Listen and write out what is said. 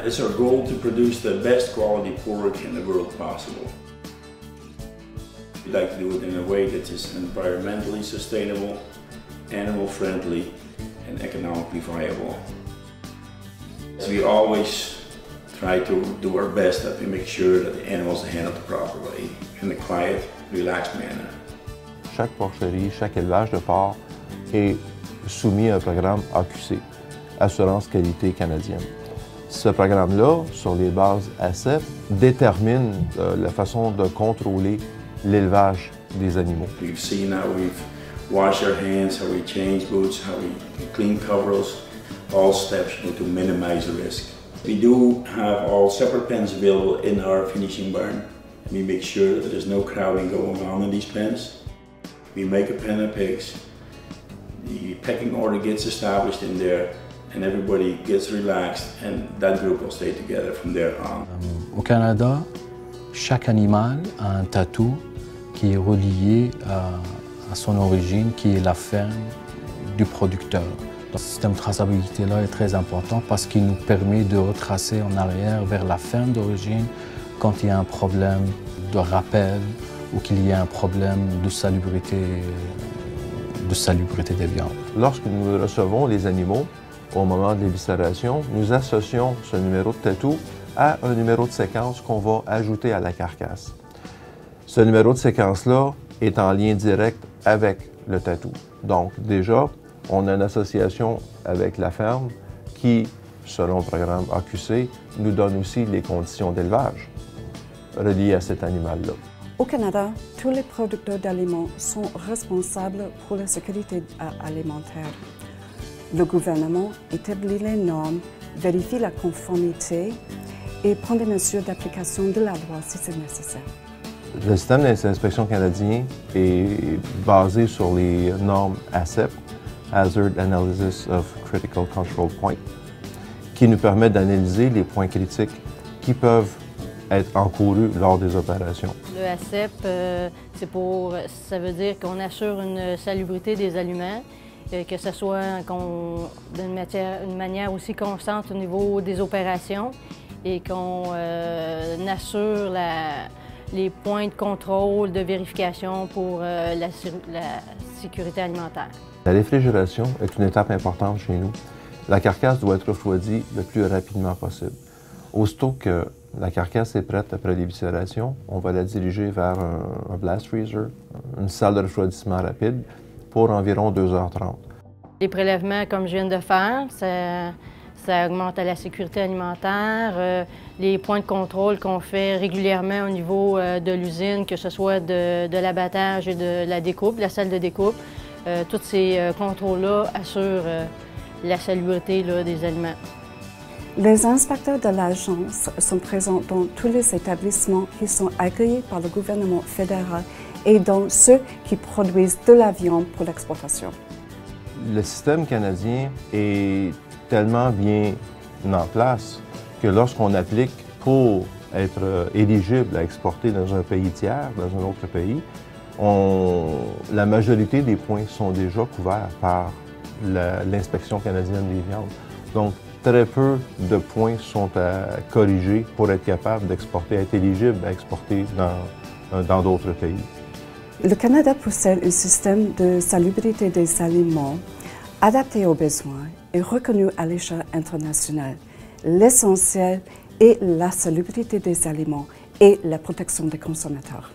It's our goal to produce the best quality pork in the world possible. We'd like to do it in a way that is environmentally sustainable, animal friendly, and economically viable. So we always try to do our best that we make sure that the animals are handled the proper way, in a quiet, relaxed manner. Chaque porcherie, chaque élevage de porc est soumis à un programme AQC, Assurance Qualité Canadienne. Ce programme-là, sur les bases ASEP, détermine la façon de contrôler l'élevage des animaux. We've seen how we've washed our hands, how we change boots, how we clean coveralls, all steps to minimize the risk. We do have all separate pens available in our finishing barn. We make sure that there's no crowding going on in these pens. We make a pen of pigs. The pecking order gets established in there, and everybody gets relaxed, and that group will stay together from there on. Au Canada, chaque animal a un tatou qui est relié à son origine, qui est la ferme du producteur. Le système de traçabilité-là est très important parce qu'il nous permet de retracer en arrière vers la ferme d'origine quand il y a un problème de rappel ou qu'il y a un problème de salubrité des viandes. Lorsque nous recevons les animaux, au moment de l'éviscération, nous associons ce numéro de tatou à un numéro de séquence qu'on va ajouter à la carcasse. Ce numéro de séquence-là est en lien direct avec le tatou. Donc déjà, on a une association avec la ferme qui, selon le programme AQC, nous donne aussi les conditions d'élevage reliées à cet animal-là. Au Canada, tous les producteurs d'aliments sont responsables pour la sécurité alimentaire. Le gouvernement établit les normes, vérifie la conformité et prend des mesures d'application de la loi si c'est nécessaire. Le système d'inspection canadien est basé sur les normes ASEP, Hazard Analysis of Critical Control Point, qui nous permet d'analyser les points critiques qui peuvent être encourus lors des opérations. Le ASEP, ça veut dire qu'on assure une salubrité des aliments, que ce soit d'une manière aussi constante au niveau des opérations et qu'on assure les points de contrôle, de vérification pour la sécurité alimentaire. La réfrigération est une étape importante chez nous. La carcasse doit être refroidie le plus rapidement possible. Aussitôt que la carcasse est prête après l'éviscération, on va la diriger vers un blast freezer, une salle de refroidissement rapide, pour environ 2h30. Les prélèvements, comme je viens de faire, ça augmente la sécurité alimentaire. Les points de contrôle qu'on fait régulièrement au niveau de l'usine, que ce soit de l'abattage et de la découpe, la salle de découpe, tous ces contrôles-là assurent la salubrité des aliments. Les inspecteurs de l'agence sont présents dans tous les établissements qui sont accueillis par le gouvernement fédéral et dans ceux qui produisent de la viande pour l'exportation. Le système canadien est tellement bien en place que lorsqu'on applique pour être éligible à exporter dans un pays tiers, dans un autre pays, la majorité des points sont déjà couverts par l'inspection canadienne des viandes. Donc, très peu de points sont à corriger pour être capable d'exporter, être éligible à exporter dans d'autres pays. Le Canada possède un système de salubrité des aliments adapté aux besoins et reconnu à l'échelle internationale. L'essentiel est la salubrité des aliments et la protection des consommateurs.